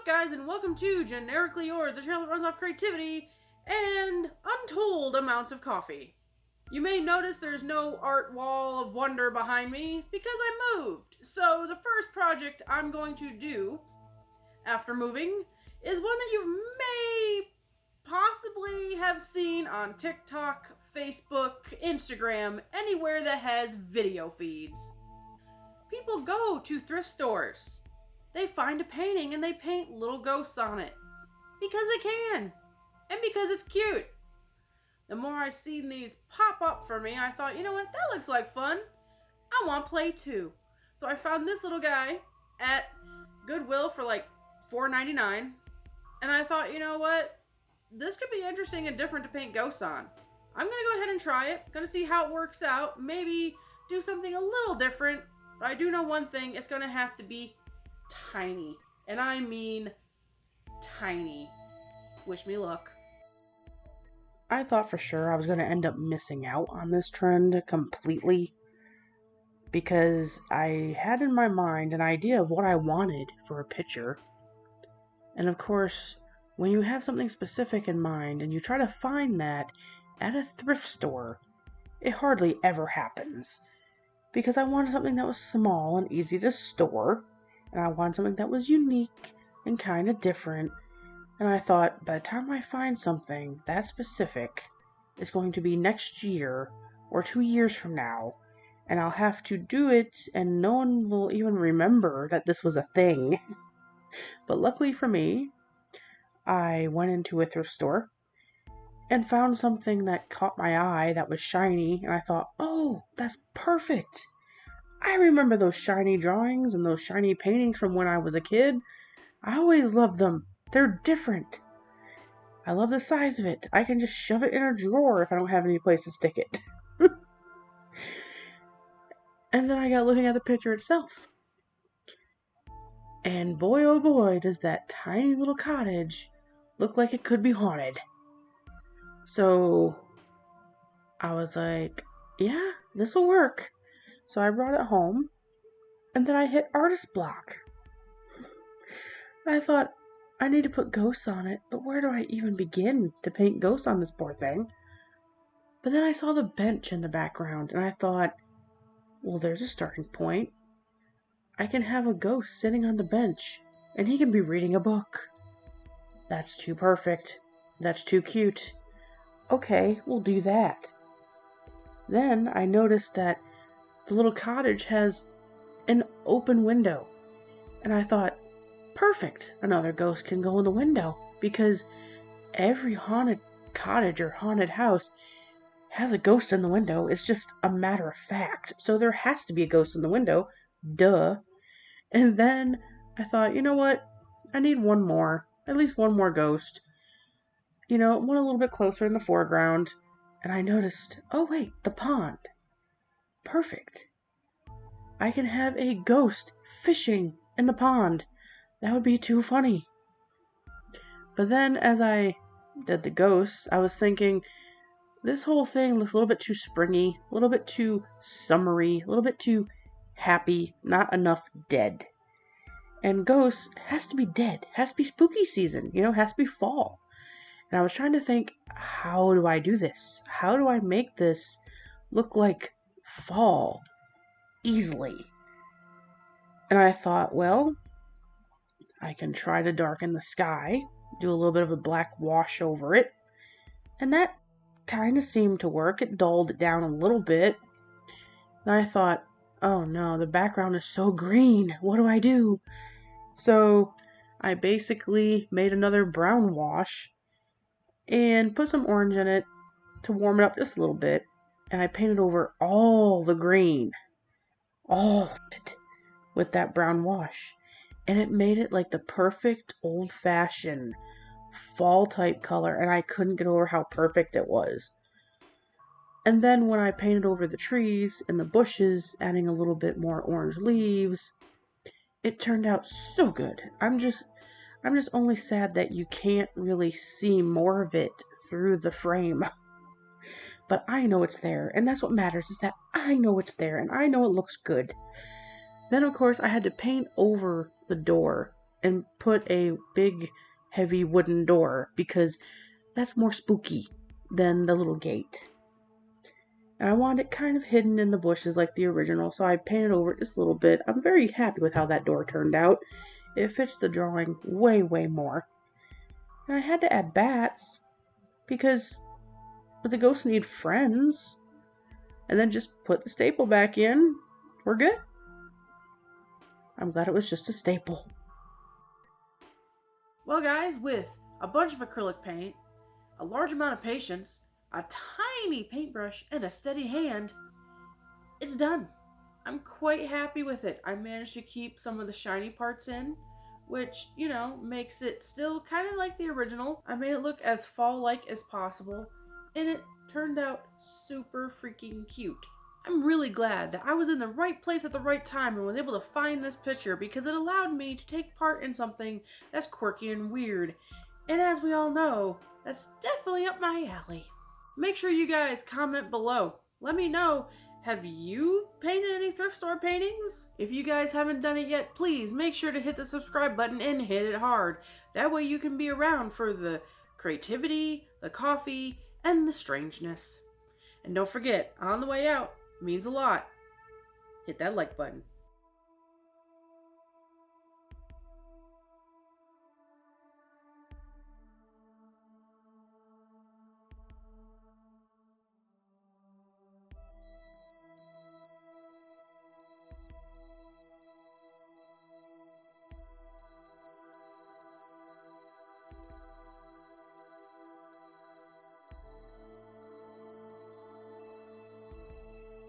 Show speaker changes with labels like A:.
A: up, guys, and welcome to Generically Yours, the channel that runs off creativity and untold amounts of coffee. You may notice there's no art wall of wonder behind me. It's because I moved. So the first project I'm going to do after moving is one that you may possibly have seen on TikTok, Facebook, Instagram, anywhere that has video feeds. People go to thrift stores. They find a painting and they paint little ghosts on it. Because they can. And because it's cute. The more I seen these pop up for me, I thought, you know what, that looks like fun. I want to play too. So I found this little guy at Goodwill for like $4.99. And I thought, you know what, this could be interesting and different to paint ghosts on. I'm going to go ahead and try it. Going to see how it works out. Maybe do something a little different. But I do know one thing, it's going to have to be tiny. And I mean tiny. Wish me luck.
B: I thought for sure I was going to end up missing out on this trend completely because I had in my mind an idea of what I wanted for a picture. And of course, when you have something specific in mind and you try to find that at a thrift store, it hardly ever happens. Because I wanted something that was small and easy to store, and I wanted something that was unique and kind of different. And I thought, by the time I find something that specific, it's going to be next year or 2 years from now, and I'll have to do it, and no one will even remember that this was a thing. But luckily for me, I went into a thrift store and found something that caught my eye that was shiny, and I thought, oh, that's perfect. I remember those shiny drawings and those shiny paintings from when I was a kid. I always loved them. They're different. I love the size of it. I can just shove it in a drawer if I don't have any place to stick it. And then I got looking at the picture itself. And boy, oh boy, does that tiny little cottage look like it could be haunted. So I was like, yeah, this will work. So I brought it home, and then I hit artist block. I thought, I need to put ghosts on it, but where do I even begin to paint ghosts on this poor thing? But then I saw the bench in the background, and I thought, well, there's a starting point. I can have a ghost sitting on the bench, and he can be reading a book. That's too perfect. That's too cute. Okay, we'll do that. Then I noticed that the little cottage has an open window, and I thought, perfect, another ghost can go in the window, because every haunted cottage or haunted house has a ghost in the window. It's just a matter of fact. So there has to be a ghost in the window. Duh. And then I thought, you know what? I need one more. At least one more ghost. You know, one a little bit closer in the foreground. And I noticed, oh wait, the pond. Perfect. I can have a ghost fishing in the pond. That would be too funny. But then as I did the ghosts, I was thinking, this whole thing looks a little bit too springy, a little bit too summery, a little bit too happy, not enough dead. And ghosts has to be dead, has to be spooky season, has to be fall. And I was trying to think, how do I do this? How do I make this look like fall easily? And I thought, well, I can try to darken the sky, do a little bit of a black wash over it, and that kind of seemed to work. It dulled it down a little bit. And I thought, oh no, the background is so green. What do I do? So I basically made another brown wash and put some orange in it to warm it up just a little bit. And I painted over all the green, all of it, with that brown wash. And it made it like the perfect old-fashioned fall type color, and I couldn't get over how perfect it was. And then when I painted over the trees and the bushes, adding a little bit more orange leaves, it turned out so good. I'm just only sad that you can't really see more of it through the frame. But I know it's there, and that's what matters, is that I know it's there, and I know it looks good. Then, of course, I had to paint over the door and put a big, heavy wooden door because that's more spooky than the little gate. And I wanted it kind of hidden in the bushes like the original, so I painted over it just a little bit. I'm very happy with how that door turned out. It fits the drawing way, way more. And I had to add bats because the ghosts need friends. And then just put the staple back in. We're good. I'm glad it was just a staple.
A: Well, guys, with a bunch of acrylic paint, a large amount of patience, a tiny paintbrush, and a steady hand, it's done. I'm quite happy with it. I managed to keep some of the shiny parts in, which, makes it still kind of like the original. I made it look as fall-like as possible, and it turned out super freaking cute. I'm really glad that I was in the right place at the right time and was able to find this picture because it allowed me to take part in something that's quirky and weird. And as we all know, that's definitely up my alley. Make sure you guys comment below. Let me know, have you painted any thrift store paintings? If you guys haven't done it yet, please make sure to hit the subscribe button and hit it hard. That way you can be around for the creativity, the coffee, and the strangeness. And don't forget, on the way out, means a lot, hit that like button.